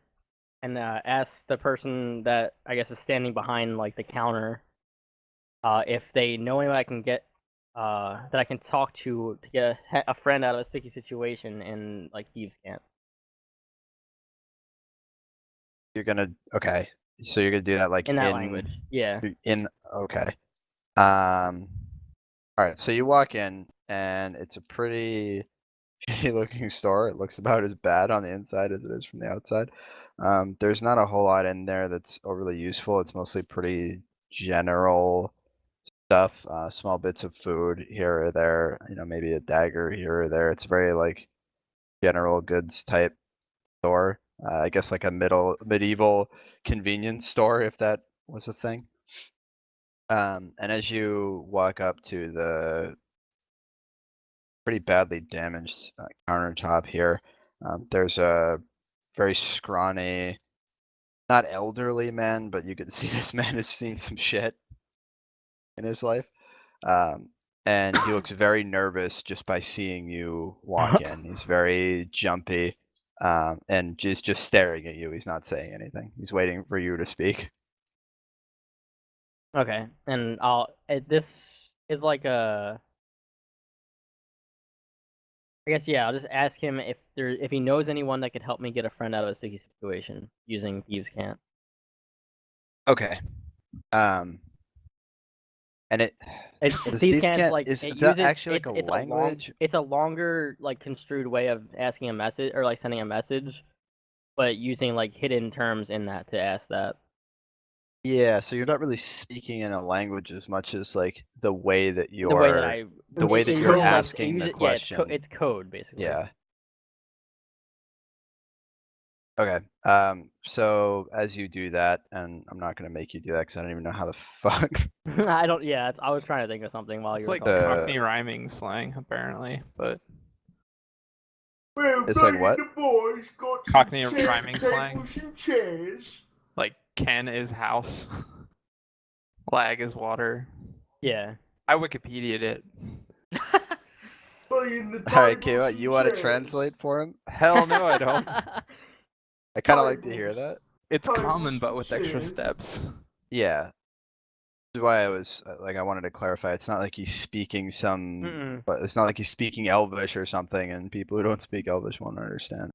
and ask the person that I guess is standing behind like the counter, if they know anyone I can get, that I can talk to get a friend out of a sticky situation in like thieves camp. You're gonna, okay, so you're gonna do that like In that language. Yeah. Okay. Alright, so you walk in and it's a pretty shitty looking store. It looks about as bad on the inside as it is from the outside. There's not a whole lot in there that's overly useful. It's mostly pretty general stuff, small bits of food here or there, maybe a dagger here or there. It's very like general goods type store. I guess like a medieval convenience store, if that was a thing. And as you walk up to the pretty badly damaged countertop here, there's a very scrawny, not elderly man, but you can see this man has seen some shit in his life. And he looks very nervous just by seeing you walk in. He's very jumpy, and just staring at you. He's not saying anything. He's waiting for you to speak. Okay, and this is like a. I guess yeah. I'll just ask him if he knows anyone that could help me get a friend out of a sticky situation using Thieves' Cant. Okay. And It's the Thieves' Thieves' Cant Cant, like is it that uses, actually like a it's language? it's a longer like construed way of asking a message or like sending a message, but using like hidden terms in that to ask that. Yeah, so you're not really speaking in a language as much as like the way that you're The way that I the way It's that code. you're Like, asking the Yeah, question. it's code basically. Yeah. Okay. So as you do that, and I'm not gonna make you do that because I don't even know how the fuck. I don't. Yeah, I was trying to think of something while It's you were like talking. Cockney rhyming slang, apparently, but Well, It's like me what? and the boys got some Cockney chairs, rhyming slang. tables and chairs. like Ken is house, lag is water. Yeah. I Wikipedia'd it. Playing the All right, tables Kayla, and you want to chairs. translate for him? Hell no, I don't. I kind of like to hear Tables. that. It's Tables common, but and with extra chairs. steps. Yeah. This is why I was like, I wanted to clarify. It's not like he's speaking some, Mm-mm. but it's not like he's speaking Elvish or something, and people who don't speak Elvish won't understand.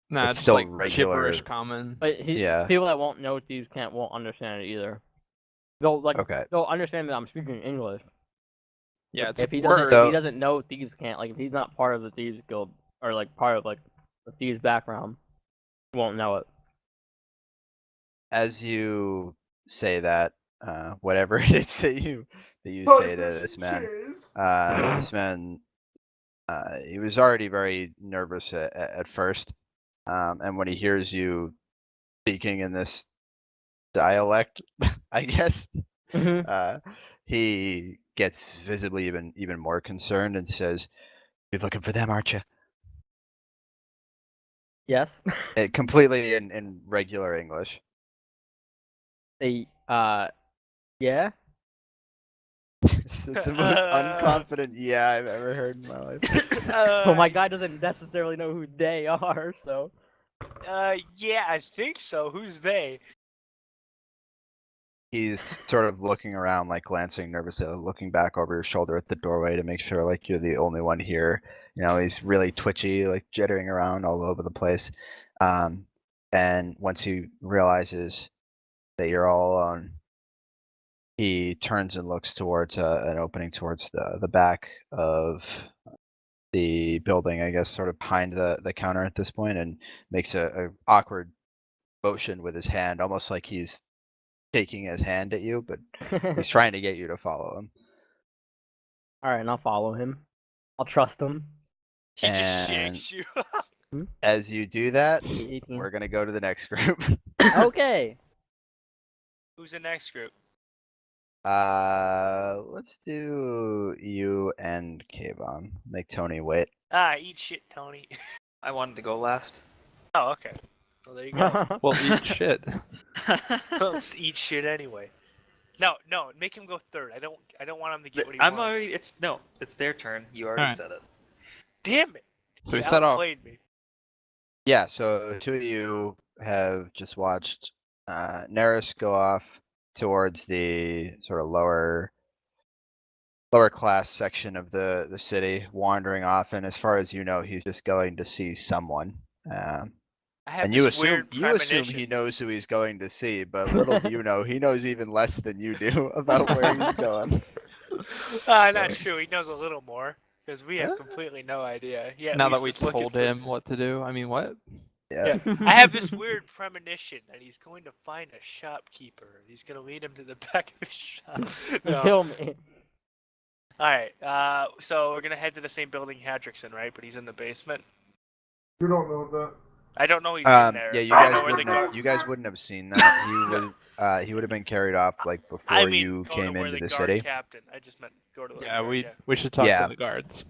Nah, It's it's still like regular- gibberish common. But Yeah. people that won't know Thieves' Cant won't understand it either. They'll Okay. they'll understand that I'm speaking English. Yeah, it's if he words. doesn't know Thieves' Cant, like if he's not part of the Thieves Guild or like part of like the Thieves background, he won't know it. As you say that, whatever it is that you say to Tables this and man, chairs. this man, he was already very nervous at first, and when he hears you speaking in this dialect, I guess, he gets visibly even more concerned and says, "You're looking for them, aren't you?" Yes. Completely in regular English. They yeah. It's the most unconfident yeah I've ever heard in my life. Well, my guy doesn't necessarily know who they are, so. Yeah, I think so. Who's they? He's sort of looking around, like glancing nervously, looking back over your shoulder at the doorway to make sure like you're the only one here. He's really twitchy, like jittering around all over the place. And once he realizes that you're all alone, he turns and looks towards an opening towards the back of the building, I guess, sort of behind the counter at this point, and makes a awkward motion with his hand, almost like he's taking his hand at you, but he's trying to get you to follow him. Alright, and I'll follow him. I'll trust him. He just And- shanks you. As you do that, 18. we're gonna go to the next group. Okay. Who's the next group? Let's do you and Kayvon. Make Tony wait. Eat shit, Tony. I wanted to go last. Oh, okay. Well, there you go. Well, eat shit. Let's eat shit anyway. No, make him go third. I don't want him to get what he I'm wants. already. It's their turn. You already Alright. said it. Damn it! So we You set off. outplayed me. Yeah, so the two of you have just watched Neris go off towards the sort of lower class section of the city, wandering off, and as far as you know, he's just going to see someone. I have And you this assume weird he premonition. knows who he's going to see, but little do you know, he knows even less than you do about where he's going. Not true. He knows a little more because we have Huh? completely no idea. Yeah. Now that we told him what to do, I mean, what? Yeah. I have this weird premonition that he's going to find a shopkeeper. He's going to lead him to the back of his shop. No. Kill me. All right. So we're gonna head to the same building, Hadrickson, right? But he's in the basement. You don't know that. I don't know he's in there. Yeah, you but I guys know where the wouldn't have, guard- you guys wouldn't have seen that. He would have been carried off like before I mean, you go came to where into the the guard city. captain. I just meant go to the Yeah, guard, we should talk Yeah. to the guards.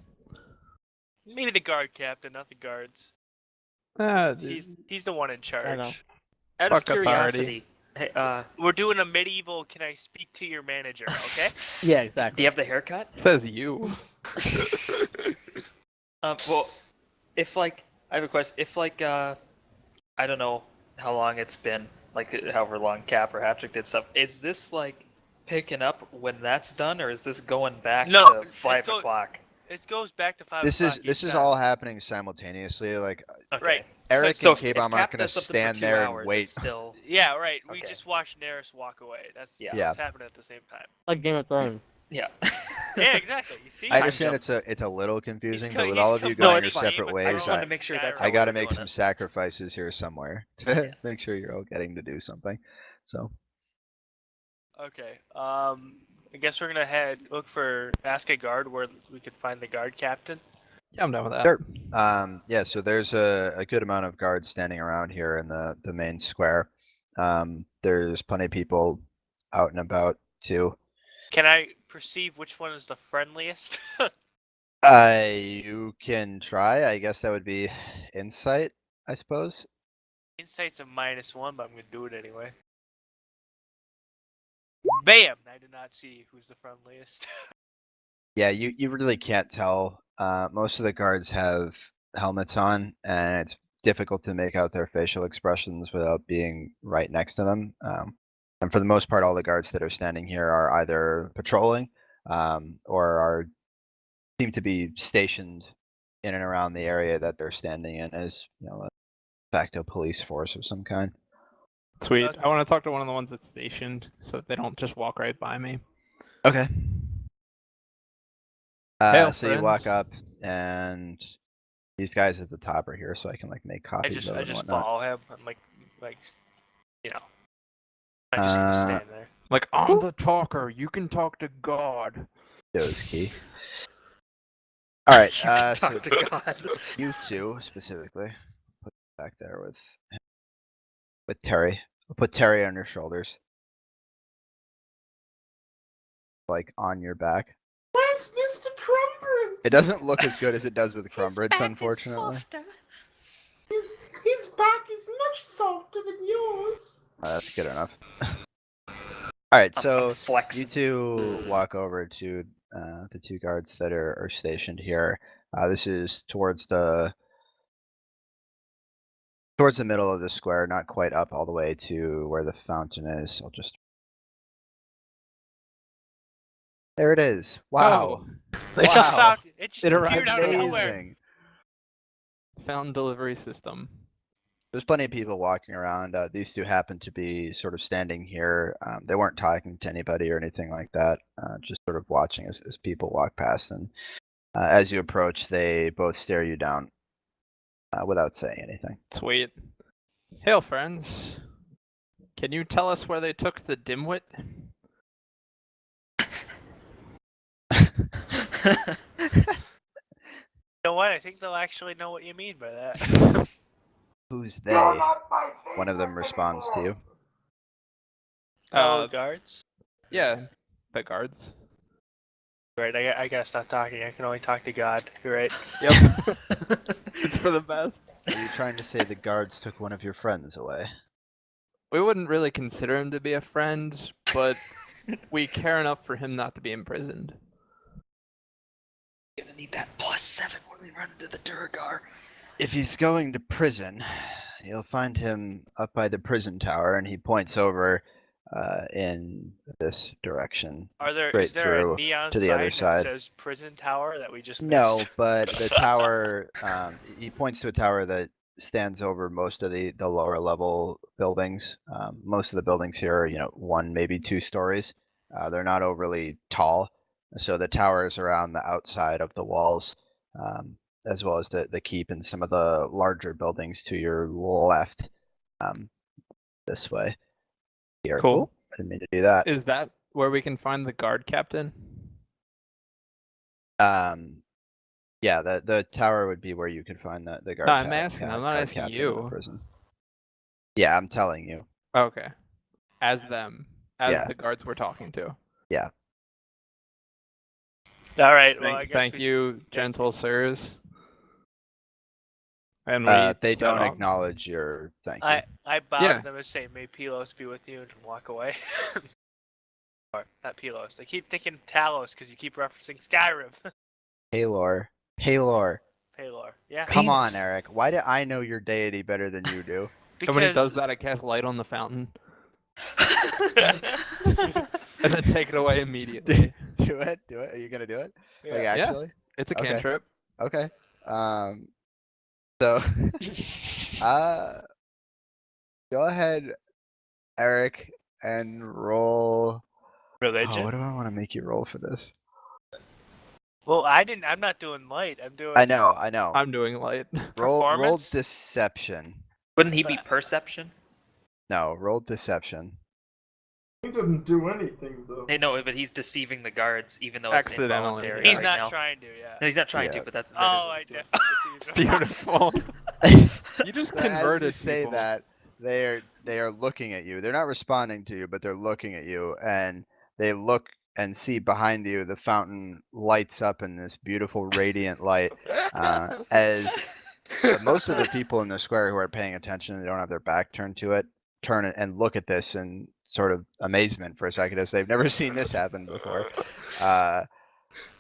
Maybe the guard captain, not the guards. Ah, He's the one in know. charge. Out of Fuck authority. curiosity, hey, We're doing a medieval. Can I speak to your manager? Okay. Yeah, do exactly. you have the haircut? says you. Well, if like I have a question. If like I don't know how long it's been, like however long Cap or Hattrick did stuff. Is this like picking up when that's done, or is this going back No, to let's 5 go- o'clock? It goes back to 5 This o'clock. is each all time. happening simultaneously. Like Okay. Right. Eric So and K-Bomb aren't gonna Cap does something for stand 2 there hours, and wait. It's still Yeah, right. We Okay. just watched Neris walk away. That's Yeah. what's happening at the same time. Like Game of Thrones. yeah. Yeah, exactly. You see? I understand jump. it's a little confusing, co- but with he's all of you combining going it's your fine. separate Game of ways, I just wanted Thrones to make sure and that's Skyrim. how I got to we're make doing some it. sacrifices here somewhere to Yeah. make sure you're all getting to do something. So Okay. I guess we're gonna ask a guard where we could find the guard captain. Yeah, I'm down with that. Sure. Yeah, so there's a good amount of guards standing around here in the main square. There's plenty of people out and about too. Can I perceive which one is the friendliest? You can try. I guess that would be insight, I suppose. Insight's a -1, but I'm gonna do it anyway. Bam! I did not see who's the friendliest. Yeah, you really can't tell. Most of the guards have helmets on, and it's difficult to make out their facial expressions without being right next to them. And for the most part, all the guards that are standing here are either patrolling, or seem to be stationed in and around the area that they're standing in as, a de facto police force of some kind. Sweet. Okay. I want to talk to one of the ones that's stationed so that they don't just walk right by me. Okay. Hail, So you walk friends. up, and these guys at the top are here, so I can make I copies just of it and whatnot. follow him. I'm like, I just stand there. Like, I'm the talker. You can talk to God. Joe's key. All right. You can So talk to God. you two specifically, put it back there with Terry. I'll put Terry on your shoulders, like on your back. Where's Mr. Crumbrance? It doesn't look as good as it does with Crumbrance, unfortunately. His back is much softer than yours. That's good enough. All right, I'm so you flexing. two walk over to the two guards that are stationed here. This is towards the middle of the square, not quite up all the way to where the fountain is. I'll just. There it is. Wow. It's a Wow. fountain. It just It appeared arrived out of nowhere. Amazing. Fountain delivery system. There's plenty of people walking around. These two happen to be sort of standing here. They weren't talking to anybody or anything like that. Just sort of watching as people walk past. And as you approach, they both stare you down without saying anything. Sweet. Hail, friends. Can you tell us where they took the dimwit? You know what? I think they'll actually know what you mean by that. Who's they? You're not my One of them favorite responds to you. anymore. Fellow guards. Yeah, the guards. Right. I gotta stop talking. I can only talk to God. You're right. Yep. It's for the best. Are you trying to say the guards took one of your friends away? We wouldn't really consider him to be a friend, but we care enough for him not to be imprisoned. Gonna need that +7 when we run into the Durgar. If he's going to prison, you'll find him up by the prison tower, and he points over in this direction. Is there through a neon to the sign other side. that says prison tower that we just No, missed? but the tower, he points to a tower that stands over most of the lower level buildings. Most of the buildings here are, 1, maybe 2 stories. They're not overly tall. So the tower is around the outside of the walls. as well as the keep and some of the larger buildings to your left. This way. Here. Cool. Oop, I didn't mean to do that. Is that where we can find the guard captain? Yeah, the tower would be where you could find the guard. No, I'm asking. I'm not guard asking captain in the you. prison. Yeah, I'm telling you. Okay. As them. As Yeah. the guards we're talking to. All right. Well, I Thank, guess thank we you, gentle sirs. And They set don't off. acknowledge your thank you. I bow Yeah. to them and say, "May Pelos be with you," and walk away. Or not Pelos. I keep thinking Talos because you keep referencing Skyrim. Paylor. Paylor. Paylor. Yeah. Come on, Penis. Eric. Why do I know your deity better than you do? And when he does that, I cast light on the fountain and then take it away immediately. Do it. Do it. Are you gonna do it? Like Yeah. actually? It's a Okay. cantrip. Okay. So go ahead, Eric, and roll. Religion. Oh, what do I want to make you roll for this? Well, I'm not doing light. I'm doing. I know. I'm doing light. Roll Performance? deception. Wouldn't he be perception? No, roll deception. He didn't do anything though. Hey, no, but he's deceiving the guards, even though it's Accidentally, involuntary yeah. He's right not now. trying to. Yeah. No, he's not trying Yeah. to, but that's. Oh, I that is what he's doing. definitely deceived him. Beautiful. You just So as you converted say people. that, they are looking at you. They're not responding to you, but they're looking at you, and they look and see behind you the fountain lights up in this beautiful radiant light. As most of the people in the square who are paying attention, they don't have their back turned to it, turn it and look at this in sort of amazement for a second, as they've never seen this happen before.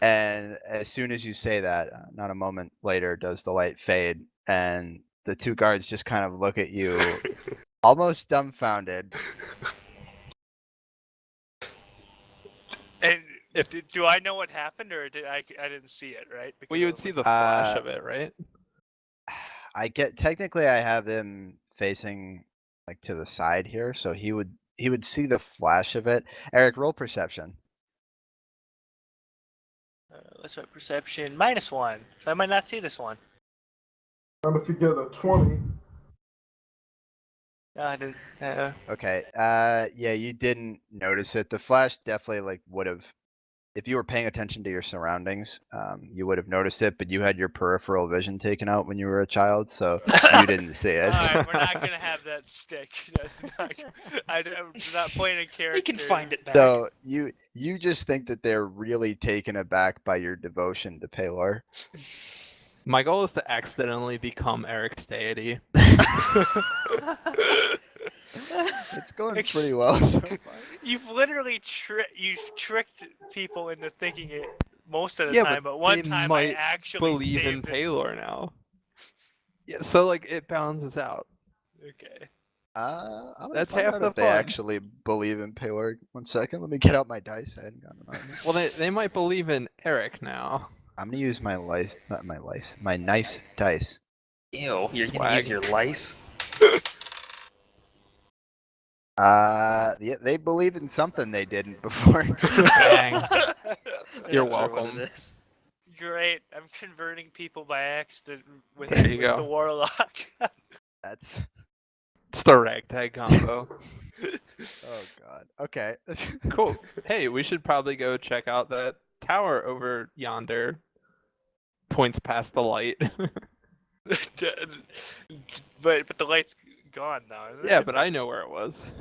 And as soon as you say that, not a moment later does the light fade, and the two guards just kind of look at you, almost dumbfounded. And do I know what happened, or did I didn't see it, right? Well, you would Because see the flash Uh, of it, right? Technically I have him facing like to the side here, so he would see the flash of it. Eric, roll perception. what's my perception? -1, so I might not see this one. Not if you get a 20. No, I didn't. Okay. Yeah, you didn't notice it. The flash definitely like would have, if you were paying attention to your surroundings, you would have noticed it, but you had your peripheral vision taken out when you were a child, so you didn't see it. Alright, we're not gonna have that stick. That's not. I'm not playing a character. He can find it back. So you just think that they're really taken aback by your devotion to Paylor. My goal is to accidentally become Eric's deity. It's going pretty well so far. You've literally tricked people into thinking it most of the Yeah, time, but but one they time I might actually Believe in saved it. Paylor now. Yeah, so like it balances out. Okay. I'm gonna That's find half out the if they fun. actually believe in Paylor. 1 second, let me get out my dice. I hadn't gotten them out. Well, they might believe in Eric now. I'm gonna use my my nice dice. Ew, you're gonna Swag. use your lice? Yeah, they believe in something they didn't before. Dang. You're Not sure what welcome. it is. Great. I'm converting people by accident with, There you with go. the warlock. That's It's the ragtag combo. oh god. Okay. Cool. Hey, we should probably go check out that tower over yonder. Points past the light. but the light's gone now. Isn't Yeah, it? but I know where it was.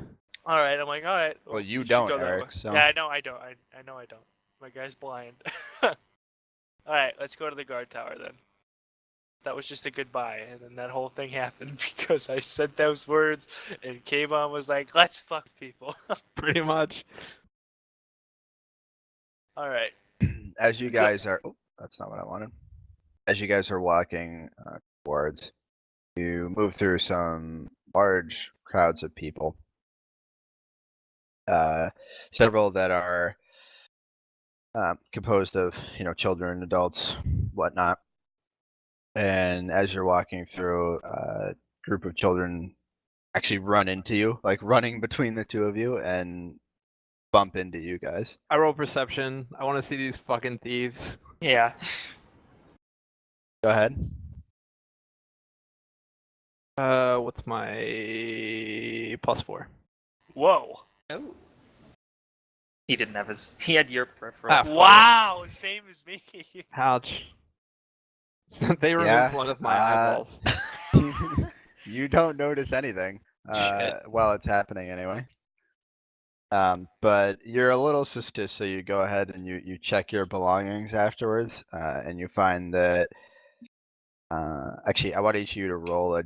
All right. I'm like, all right. Well, you should don't, go that Eric, way. so- Yeah, I know. I don't. I know. I don't. My guy's blind. All right. Let's go to the guard tower then. That was just a goodbye, and then that whole thing happened because I said those words, and K-Bomb was like, "Let's fuck people." Pretty much. All right. As you guys are, oh, that's not what I wanted. As you guys are walking towards, you move through some large crowds of people. Several that are composed of, children, adults, whatnot. And as you're walking through, a group of children actually run into you, like running between the two of you, and bump into you guys. I roll perception. I want to see these fucking thieves. Yeah. Go ahead. What's my +4? Whoa. Oh. He didn't have his. He had your preference. Ah, fuck. Wow, same as me. Ouch. They removed Yeah, one of my eyeballs. You don't notice anything. Shit. While it's happening anyway. But you're a little suspicious, so you go ahead and you check your belongings afterwards, and you find that. Actually, I want each of you to roll a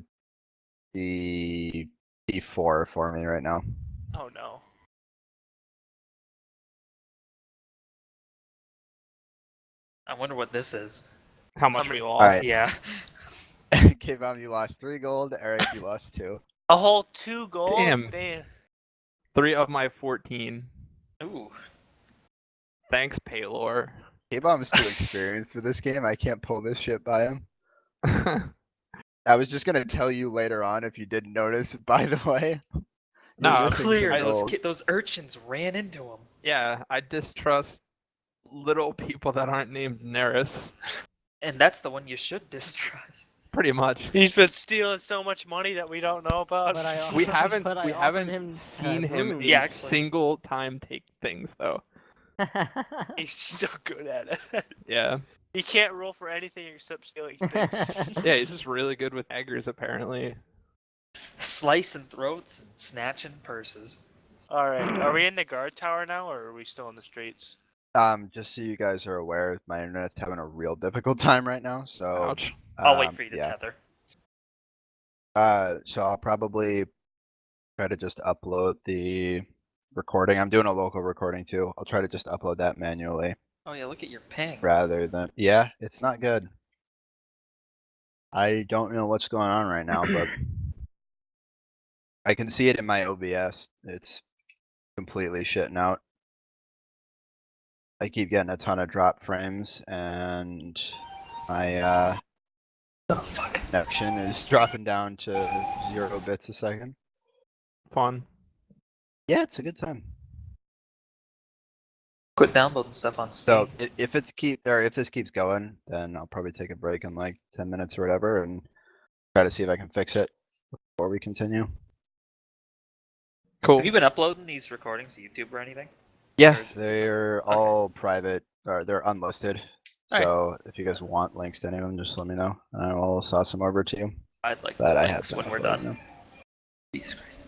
D4 for me right now. Oh no. I wonder what this is. How much many- we lost. Alright. Yeah. K-Bomb, you lost 3 gold. Eric, you lost 2. A whole 2 gold? Damn. Damn. 3 of my 14. Ooh. Thanks, Paylor. K-Bomb's too experienced with this game. I can't pull this shit by him. I was just gonna tell you later on if you didn't notice, by the way. No, You're it's missing Clear. some gold. Those urchins ran into him. Yeah, I distrust little people that aren't named Neris. And that's the one you should distrust. Pretty much. He's been stealing so much money that we don't know about. But I We also- haven't but I we offered haven't him, seen him room. a Yeah, actually. single time take things though. He's so good at it. Yeah. He can't roll for anything except stealing things. Yeah, he's just really good with daggers apparently. Slicing throats and snatching purses. Alright, are we in the guard tower now, or are we still in the streets? Just so you guys are aware, my internet's having a real difficult time right now, so. Ouch. I'll wait for you to yeah. tether. So I'll probably try to just upload the recording. I'm doing a local recording too. I'll try to just upload that manually Oh yeah, look at your ping. rather than, yeah, it's not good. I don't know what's going on right now, but I can see it in my OBS. It's completely shitting out. I keep getting a ton of drop frames and my Oh fuck. connection is dropping down to 0 bits a second. Fun. Yeah, it's a good time. Quit downloading stuff on Steam. So if this keeps going, then I'll probably take a break in like 10 minutes or whatever and try to see if I can fix it before we continue. Cool. Have you been uploading these recordings to YouTube or anything? Yeah, Or is it just like- they're okay. all private, or they're unlisted. Alright. So if you guys want links to any of them, just let me know, and I will sauce them over to you. I'd like But the I have links been when we're uploading done. them. Jesus Christ.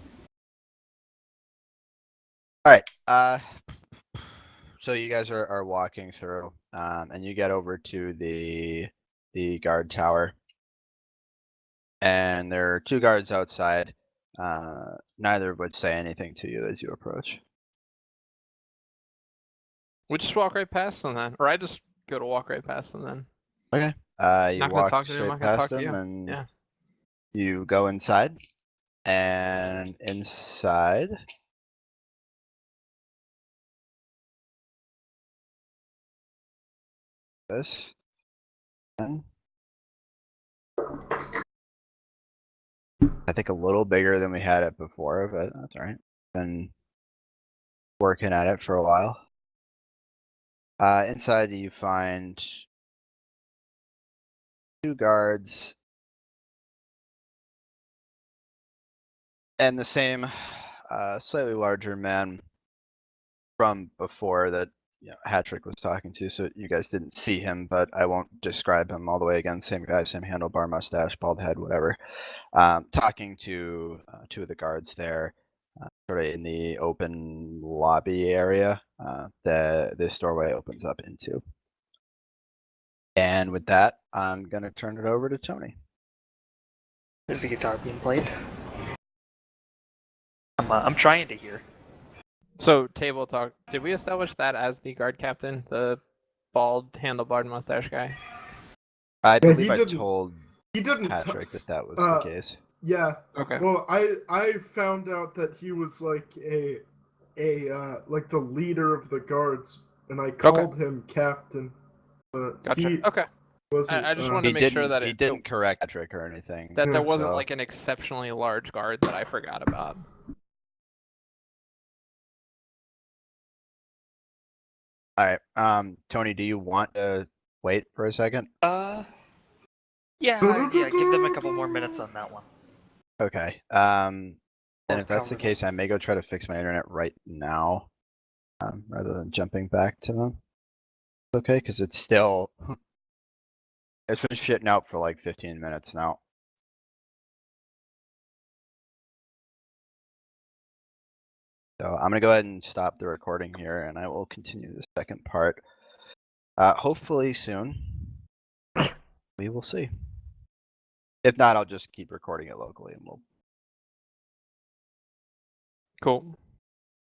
All right. So you guys are walking through, and you get over to the guard tower, and there are 2 guards outside. Neither would say anything to you as you approach. We just walk right past them then. Or I just go to walk right past them then. Okay. You Not gonna walk talk to them, straight not gonna past talk to them, you. and Yeah. you go inside. And inside, this. And I think a little bigger than we had it before, but that's all right. Been working at it for a while. Inside you find 2 guards and the same slightly larger man from before that Hatrick was talking to, so you guys didn't see him, but I won't describe him all the way again. Same guy, same handlebar, mustache, bald head, whatever. Talking to 2 of the guards there, sort of in the open lobby area this doorway opens up into. And with that, I'm gonna turn it over to Tony. There's a guitar being played. I'm trying to hear. So table talk. Did we establish that as the guard captain, the bald handlebar mustache guy? I Yeah, believe he I didn't- told He didn't Patrick t- that was the case. Yeah. Okay. Well, I found out that he was like a like the leader of the guards, and I called him captain. But Gotcha. he Okay. wasn't. I just uh, wanted He to make sure didn't. that He it didn't correct Patrick or anything. that Yeah, there wasn't so- like an exceptionally large guard that I forgot about. All right. Tony, do you want to wait for a second? Yeah, yeah. Give them a couple more minutes on that one. Okay. And if that's the case, I may go try to fix my internet right now, rather than jumping back to them. Okay, because it's still it's been shitting out for like 15 minutes now. So I'm gonna go ahead and stop the recording here, and I will continue the second part. Hopefully soon. We will see. If not, I'll just keep recording it locally, and we'll Cool.